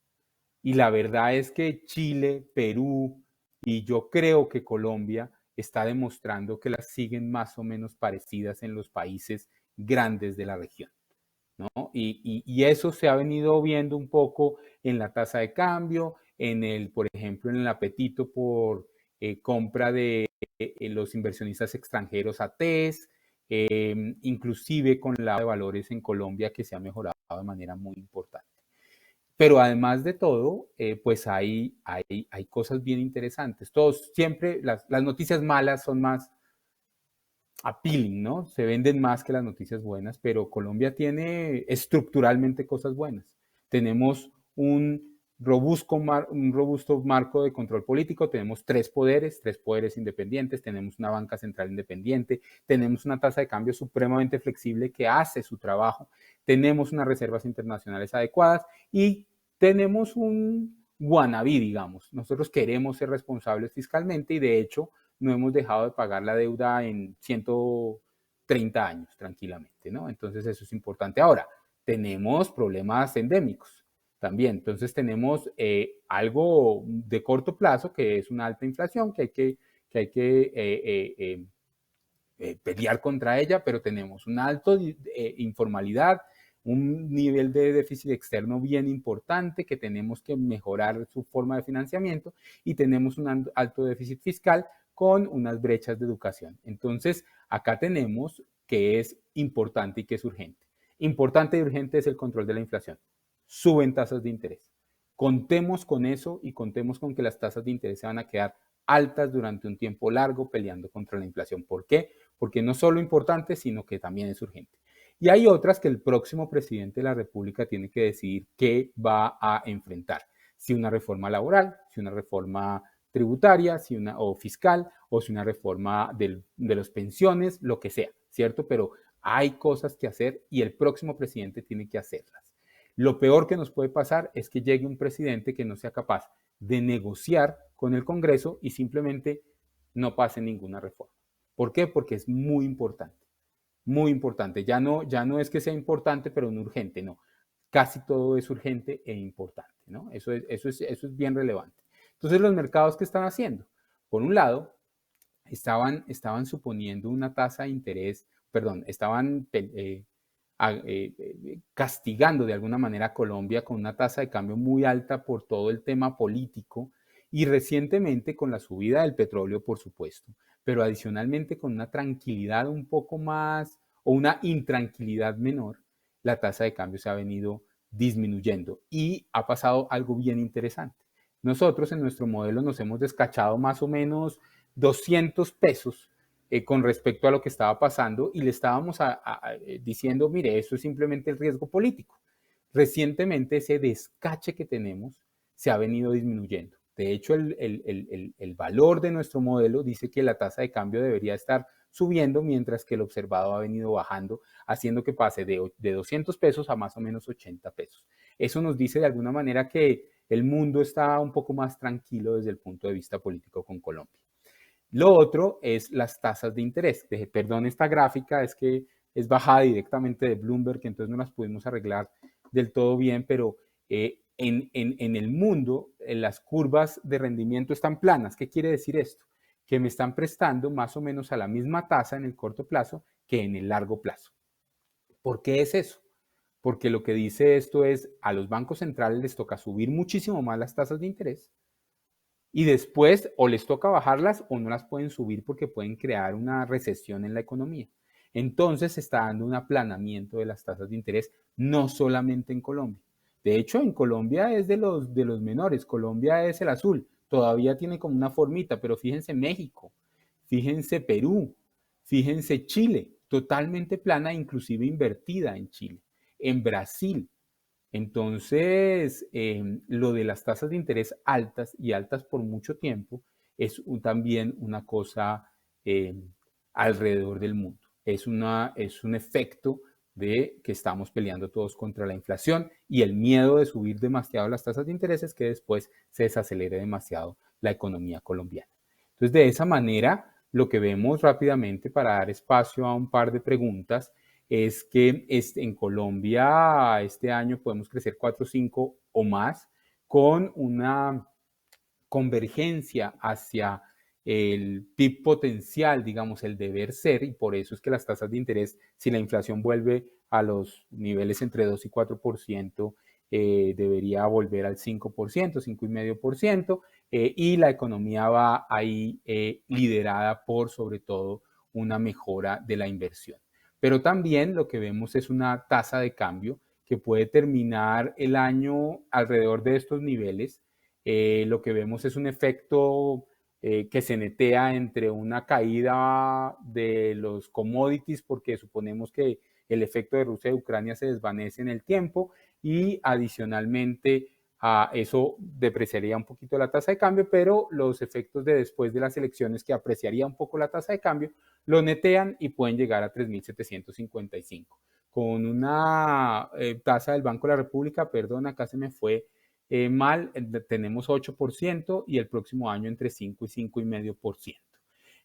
Y la verdad es que Chile, Perú y yo creo que Colombia está demostrando que las siguen más o menos parecidas en los países grandes de la región, ¿no? Y eso se ha venido viendo un poco en la tasa de cambio, por ejemplo, en el apetito por compra de los inversionistas extranjeros a TES, inclusive con la de valores en Colombia, que se ha mejorado de manera muy importante. Pero además de todo, pues hay cosas bien interesantes. Todos siempre, las noticias malas son más appealing, ¿no? Se venden más que las noticias buenas, pero Colombia tiene estructuralmente cosas buenas. Tenemos un un robusto marco de control político, tenemos tres poderes independientes, tenemos una banca central independiente, tenemos una tasa de cambio supremamente flexible que hace su trabajo, tenemos unas reservas internacionales adecuadas y tenemos un wannabe, digamos. Nosotros queremos ser responsables fiscalmente y de hecho no hemos dejado de pagar la deuda en 130 años tranquilamente, ¿no? Entonces eso es importante. Ahora, tenemos problemas endémicos también. Entonces tenemos algo de corto plazo que es una alta inflación que hay que pelear contra ella, pero tenemos una alta informalidad, un nivel de déficit externo bien importante que tenemos que mejorar su forma de financiamiento y tenemos un alto déficit fiscal con unas brechas de educación. Entonces, acá tenemos que es importante y que es urgente. Importante y urgente es el control de la inflación. Suben tasas de interés. Contemos con eso y contemos con que las tasas de interés se van a quedar altas durante un tiempo largo peleando contra la inflación. ¿Por qué? Porque no solo importante, sino que también es urgente. Y hay otras que el próximo presidente de la República tiene que decidir qué va a enfrentar. Si una reforma laboral, si una reforma tributaria, si una, o fiscal, o si una reforma de las pensiones, lo que sea, ¿cierto? Pero hay cosas que hacer y el próximo presidente tiene que hacerlas. Lo peor que nos puede pasar es que llegue un presidente que no sea capaz de negociar con el Congreso y simplemente no pase ninguna reforma. ¿Por qué? Porque es muy importante, muy importante. Ya no es que sea importante, pero no urgente, no. Casi todo es urgente e importante, ¿no? Eso es bien relevante. Entonces, los mercados, ¿qué están haciendo? Por un lado, estaban suponiendo una tasa de interés, perdón, estaban castigando de alguna manera a Colombia con una tasa de cambio muy alta por todo el tema político y recientemente con la subida del petróleo, por supuesto, pero adicionalmente con una tranquilidad un poco más o una intranquilidad menor, la tasa de cambio se ha venido disminuyendo y ha pasado algo bien interesante. Nosotros en nuestro modelo nos hemos descachado más o menos 200 pesos con respecto a lo que estaba pasando y le estábamos diciendo, mire, esto es simplemente el riesgo político. Recientemente ese descache que tenemos se ha venido disminuyendo. De hecho, el valor de nuestro modelo dice que la tasa de cambio debería estar subiendo mientras que el observado ha venido bajando, haciendo que pase de 200 pesos a más o menos 80 pesos. Eso nos dice de alguna manera que el mundo está un poco más tranquilo desde el punto de vista político con Colombia. Lo otro es las tasas de interés. Perdón, esta gráfica es que es bajada directamente de Bloomberg, que entonces no las pudimos arreglar del todo bien, pero en el mundo las curvas de rendimiento están planas. ¿Qué quiere decir esto? Que me están prestando más o menos a la misma tasa en el corto plazo que en el largo plazo. ¿Por qué es eso? Porque lo que dice esto es a los bancos centrales les toca subir muchísimo más las tasas de interés y después o les toca bajarlas o no las pueden subir porque pueden crear una recesión en la economía. Entonces se está dando un aplanamiento de las tasas de interés, no solamente en Colombia. De hecho, en Colombia es de los menores. Colombia es el azul. Todavía tiene como una formita, pero fíjense México, fíjense Perú, fíjense Chile, totalmente plana, inclusive invertida en Chile. En Brasil, entonces, lo de las tasas de interés altas y altas por mucho tiempo es también una cosa eh, alrededor del mundo. Es un efecto de que estamos peleando todos contra la inflación y el miedo de subir demasiado las tasas de interés es que después se desacelere demasiado la economía colombiana. Entonces, de esa manera, lo que vemos rápidamente para dar espacio a un par de preguntas es que en Colombia este año podemos crecer 4, 5 o más con una convergencia hacia el PIB potencial, digamos, el deber ser, y por eso es que las tasas de interés, si la inflación vuelve a los niveles entre 2 y 4%, debería volver al 5%, 5,5%, y la economía va ahí liderada por, sobre todo, una mejora de la inversión. Pero también lo que vemos es una tasa de cambio que puede terminar el año alrededor de estos niveles. Lo que vemos es un efecto que se netea entre una caída de los commodities, porque suponemos que el efecto de Rusia y Ucrania se desvanece en el tiempo, y adicionalmente Eso depreciaría un poquito la tasa de cambio, pero los efectos de después de las elecciones, que apreciaría un poco la tasa de cambio, lo netean y pueden llegar a 3.755. Con una tasa del Banco de la República, perdón, acá se me fue mal, tenemos 8% y el próximo año entre 5 y 5,5%.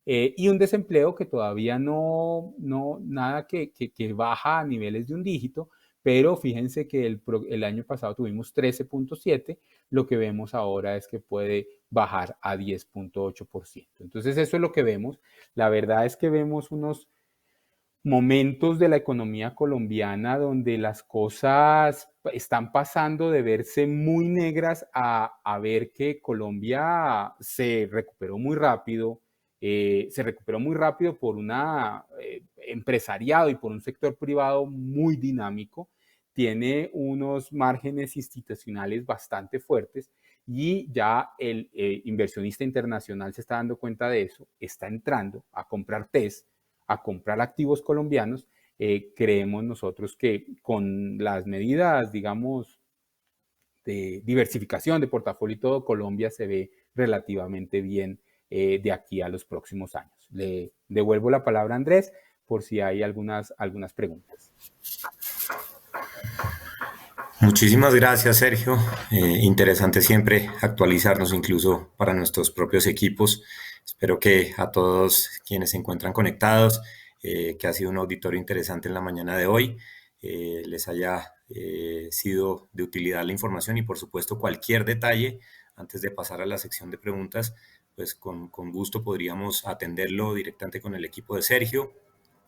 Y un desempleo que todavía nada que baja a niveles de un dígito, pero fíjense que el año pasado tuvimos 13,7, lo que vemos ahora es que puede bajar a 10,8%. Entonces eso es lo que vemos. La verdad es que vemos unos momentos de la economía colombiana donde las cosas están pasando de verse muy negras a ver que Colombia se recuperó muy rápido, por un empresariado y por un sector privado muy dinámico, tiene unos márgenes institucionales bastante fuertes y ya el inversionista internacional se está dando cuenta de eso, está entrando a comprar TES, a comprar activos colombianos. Creemos nosotros que con las medidas, digamos, de diversificación de portafolio y todo, Colombia se ve relativamente bien de aquí a los próximos años. Le devuelvo la palabra a Andrés por si hay algunas preguntas. Muchísimas gracias, Sergio. Interesante siempre actualizarnos, incluso para nuestros propios equipos. Espero que a todos quienes se encuentran conectados, que ha sido un auditorio interesante en la mañana de hoy, les haya sido de utilidad la información y, por supuesto, cualquier detalle antes de pasar a la sección de preguntas, pues con gusto podríamos atenderlo directamente con el equipo de Sergio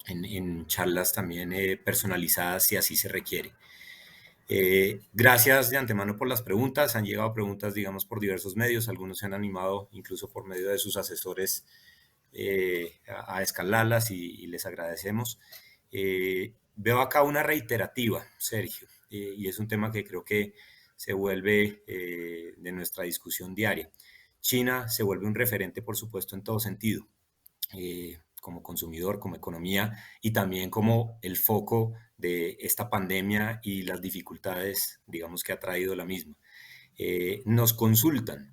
en charlas también personalizadas si así se requiere. Gracias de antemano por las preguntas. Han llegado preguntas, digamos, por diversos medios. Algunos se han animado incluso por medio de sus asesores a escalarlas y les agradecemos. Veo acá una reiterativa, Sergio, y es un tema que creo que se vuelve de nuestra discusión diaria. China se vuelve un referente, por supuesto, en todo sentido, como consumidor, como economía y también como el foco de esta pandemia y las dificultades, digamos, que ha traído la misma. Nos consultan.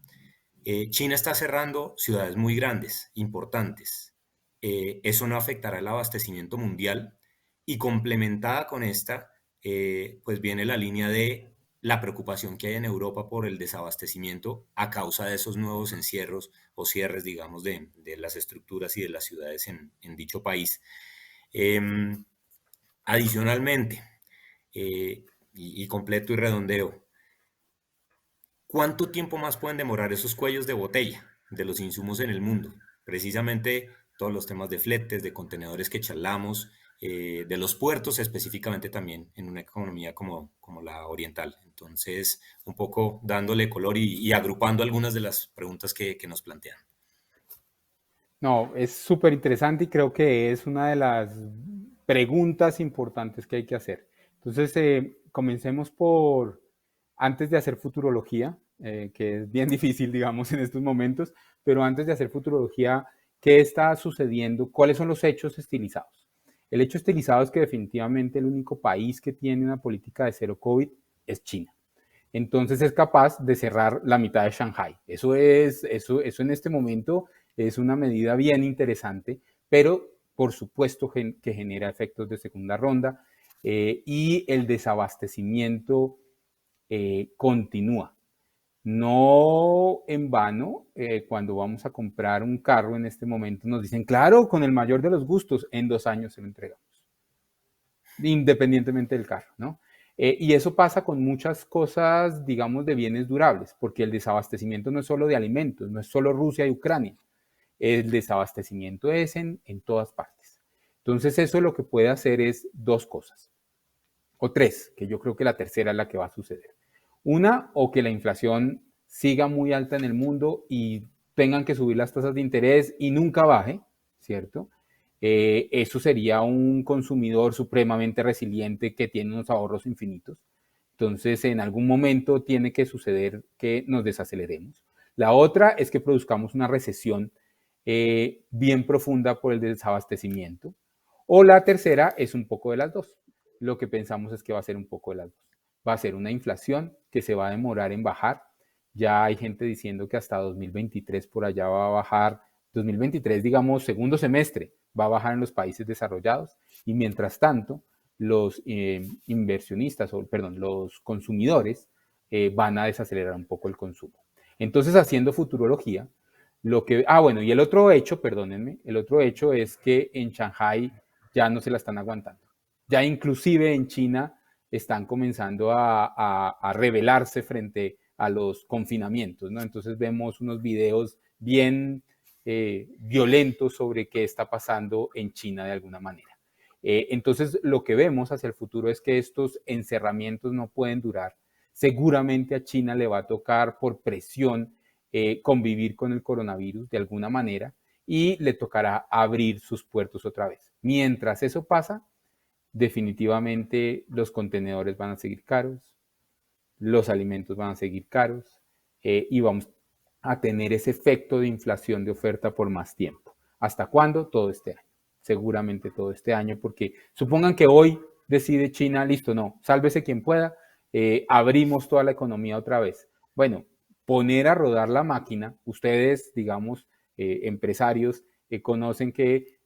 China está cerrando ciudades muy grandes, importantes. Eso no afectará el abastecimiento mundial y complementada con esta, pues viene la línea de la preocupación que hay en Europa por el desabastecimiento a causa de esos nuevos encierros o cierres, digamos, de las estructuras y de las ciudades en dicho país. Adicionalmente, y completo y redondeo, ¿cuánto tiempo más pueden demorar esos cuellos de botella de los insumos en el mundo? Precisamente todos los temas de fletes, de contenedores que charlamos, de los puertos específicamente también en una economía como la oriental. Entonces, un poco dándole color y agrupando algunas de las preguntas que nos plantean. No, es súper interesante y creo que es una de las preguntas importantes que hay que hacer. Entonces, comencemos antes de hacer futurología, que es bien difícil, digamos, en estos momentos, pero antes de hacer futurología, ¿qué está sucediendo? ¿Cuáles son los hechos estilizados? El hecho estilizado es que definitivamente el único país que tiene una política de cero COVID es China. Entonces es capaz de cerrar la mitad de Shanghai. Eso en este momento es una medida bien interesante, pero por supuesto que genera efectos de segunda ronda y el desabastecimiento continúa. No en vano, cuando vamos a comprar un carro en este momento nos dicen, claro, con el mayor de los gustos, en 2 años se lo entregamos, independientemente del carro, ¿no? Y eso pasa con muchas cosas, digamos, de bienes durables, porque el desabastecimiento no es solo de alimentos, no es solo Rusia y Ucrania, el desabastecimiento es en todas partes. Entonces eso lo que puede hacer es dos cosas, o tres, que yo creo que la tercera es la que va a suceder. Una, o que la inflación siga muy alta en el mundo y tengan que subir las tasas de interés y nunca baje, ¿cierto? Eso sería un consumidor supremamente resiliente que tiene unos ahorros infinitos. Entonces, en algún momento tiene que suceder que nos desaceleremos. La otra es que produzcamos una recesión bien profunda por el desabastecimiento. O la tercera es un poco de las dos. Lo que pensamos es que va a ser un poco de las dos. va a ser una inflación que se va a demorar en bajar. Ya hay gente diciendo que hasta 2023 por allá va a bajar, 2023 digamos segundo semestre, va a bajar en los países desarrollados y mientras tanto los inversionistas, o perdón, los consumidores van a desacelerar un poco el consumo. Entonces, haciendo futurología, bueno, y el otro hecho, perdónenme, el otro hecho es que en Shanghai ya no se la están aguantando. Ya inclusive en China están comenzando a rebelarse frente a los confinamientos, ¿no? Entonces vemos unos videos bien violentos sobre qué está pasando en China de alguna manera. Entonces lo que vemos hacia el futuro es que estos encerramientos no pueden durar. Seguramente a China le va a tocar por presión convivir con el coronavirus de alguna manera y le tocará abrir sus puertos otra vez. Mientras eso pasa, definitivamente los contenedores van a seguir caros, los alimentos van a seguir caros y vamos a tener ese efecto de inflación de oferta por más tiempo. ¿Hasta cuándo? Todo este año. Seguramente todo este año, porque supongan que hoy decide China, listo, no, sálvese quien pueda, abrimos toda la economía otra vez. Bueno, poner a rodar la máquina, ustedes, digamos, empresarios, conocen que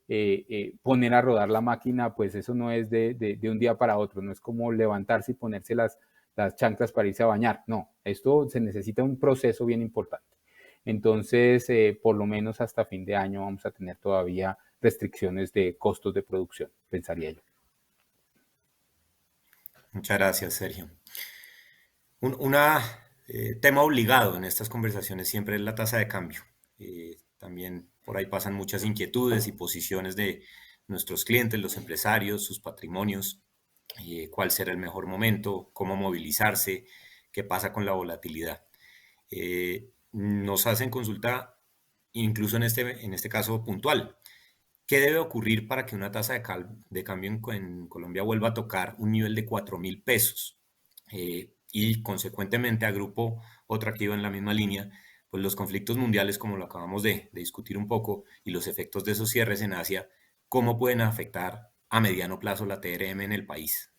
poner a rodar la máquina, pues eso no es de un día para otro, no es como levantarse y ponerse las chanclas para irse a bañar, no, esto se necesita un proceso bien importante. Entonces, por lo menos hasta fin de año vamos a tener todavía restricciones de costos de producción, pensaría yo. Muchas gracias, Sergio. Un tema obligado en estas conversaciones siempre es la tasa de cambio. También por ahí pasan muchas inquietudes y posiciones de nuestros clientes, los empresarios, sus patrimonios, cuál será el mejor momento, cómo movilizarse, qué pasa con la volatilidad. Nos hacen consulta incluso en este caso puntual. ¿Qué debe ocurrir para que una tasa de cambio en Colombia vuelva a tocar un nivel de 4.000 pesos? Y consecuentemente agrupo otra que iba en la misma línea, pues los conflictos mundiales, como lo acabamos de discutir un poco, y los efectos de esos cierres en Asia, ¿cómo pueden afectar a mediano plazo la TRM en el país?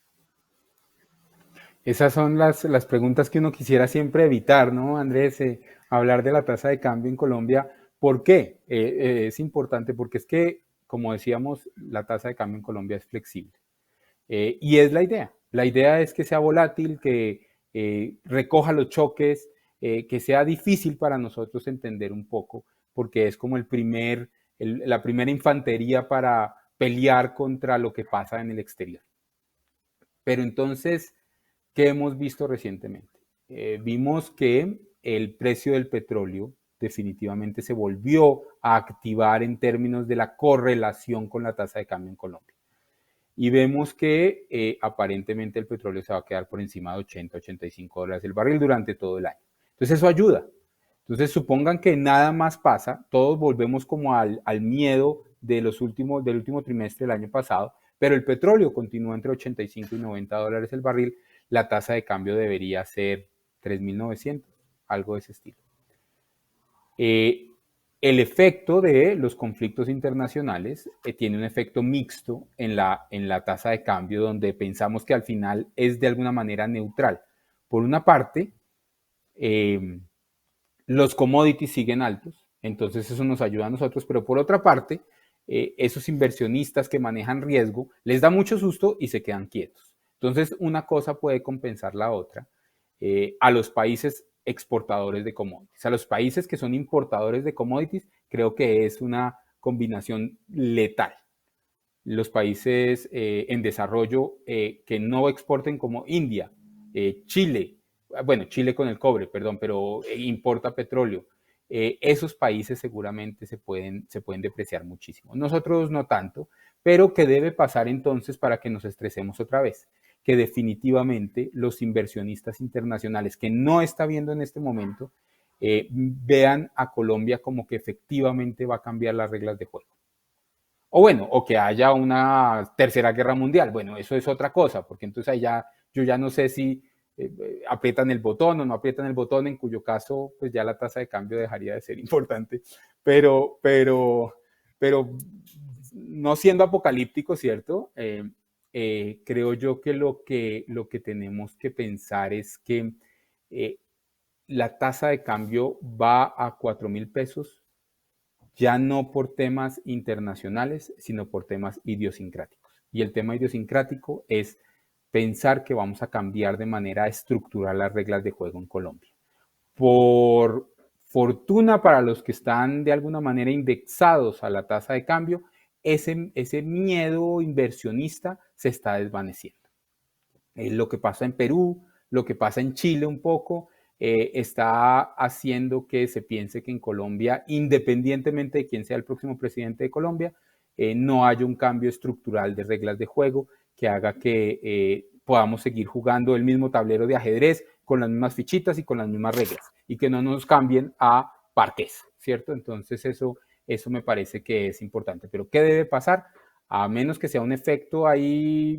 Esas son las preguntas que uno quisiera siempre evitar, ¿no, Andrés? Hablar de la tasa de cambio en Colombia. ¿Por qué? Es importante porque es que, como decíamos, la tasa de cambio en Colombia es flexible. Y es la idea. La idea es que sea volátil, que recoja los choques, que sea difícil para nosotros entender un poco, porque es como la primera infantería para pelear contra lo que pasa en el exterior. Pero entonces, ¿qué hemos visto recientemente? Vimos que el precio del petróleo definitivamente se volvió a activar en términos de la correlación con la tasa de cambio en Colombia. Y vemos que aparentemente el petróleo se va a quedar por encima de 80, $85 el barril durante todo el año. Entonces eso ayuda. Entonces supongan que nada más pasa, todos volvemos como al miedo del último trimestre del año pasado, pero el petróleo continúa entre 85 y $90 el barril, la tasa de cambio debería ser 3.900, algo de ese estilo. El efecto de los conflictos internacionales tiene un efecto mixto en la tasa de cambio, donde pensamos que al final es de alguna manera neutral. Por una parte, los commodities siguen altos, entonces eso nos ayuda a nosotros, pero por otra parte, esos inversionistas que manejan riesgo les da mucho susto y se quedan quietos. Entonces, una cosa puede compensar la otra. A los países exportadores de commodities, a los países que son importadores de commodities, creo que es una combinación letal. Los países en desarrollo que no exporten como India, Chile, bueno, Chile con el cobre, perdón, pero importa petróleo. Esos países seguramente se pueden depreciar muchísimo. Nosotros no tanto, pero ¿qué debe pasar entonces para que nos estresemos otra vez? Que definitivamente los inversionistas internacionales que no está viendo en este momento vean a Colombia como que efectivamente va a cambiar las reglas de juego. O bueno, o que haya una tercera guerra mundial. Bueno, eso es otra cosa, porque entonces allá yo ya no sé si aprietan el botón o no aprietan el botón, en cuyo caso pues ya la tasa de cambio dejaría de ser importante. Pero no siendo apocalíptico, ¿cierto? creo yo que lo que tenemos que pensar es que la tasa de cambio va a 4.000 pesos, ya no por temas internacionales, sino por temas idiosincráticos. Y el tema idiosincrático es pensar que vamos a cambiar de manera estructural las reglas de juego en Colombia. Por fortuna para los que están de alguna manera indexados a la tasa de cambio, ese miedo inversionista se está desvaneciendo. Lo que pasa en Perú, lo que pasa en Chile un poco, está haciendo que se piense que en Colombia, independientemente de quién sea el próximo presidente de Colombia, no haya un cambio estructural de reglas de juego que haga que podamos seguir jugando el mismo tablero de ajedrez con las mismas fichitas y con las mismas reglas y que no nos cambien a parqués, ¿cierto? Entonces eso me parece que es importante. Pero ¿qué debe pasar? A menos que sea un efecto ahí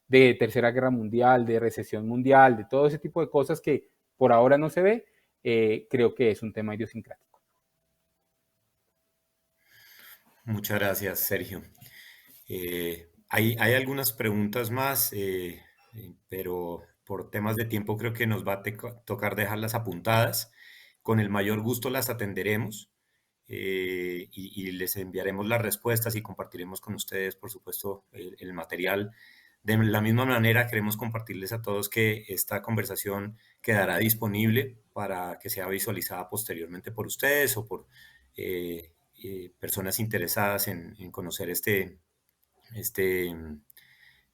de tercera guerra mundial, de recesión mundial, de todo ese tipo de cosas que por ahora no se ve, creo que es un tema idiosincrático. Muchas gracias, Sergio. Hay algunas preguntas más, pero por temas de tiempo creo que nos va a tocar dejarlas apuntadas. Con el mayor gusto las atenderemos y les enviaremos las respuestas y compartiremos con ustedes, por supuesto, el material. De la misma manera, queremos compartirles a todos que esta conversación quedará disponible para que sea visualizada posteriormente por ustedes o por personas interesadas en conocer este,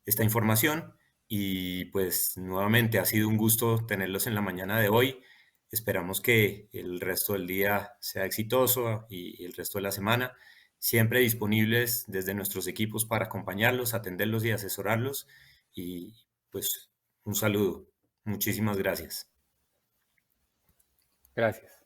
esta información. Y pues nuevamente ha sido un gusto tenerlos en la mañana de hoy. Esperamos que el resto del día sea exitoso y el resto de la semana. Siempre disponibles desde nuestros equipos para acompañarlos, atenderlos y asesorarlos. Y pues un saludo. Muchísimas gracias. Gracias.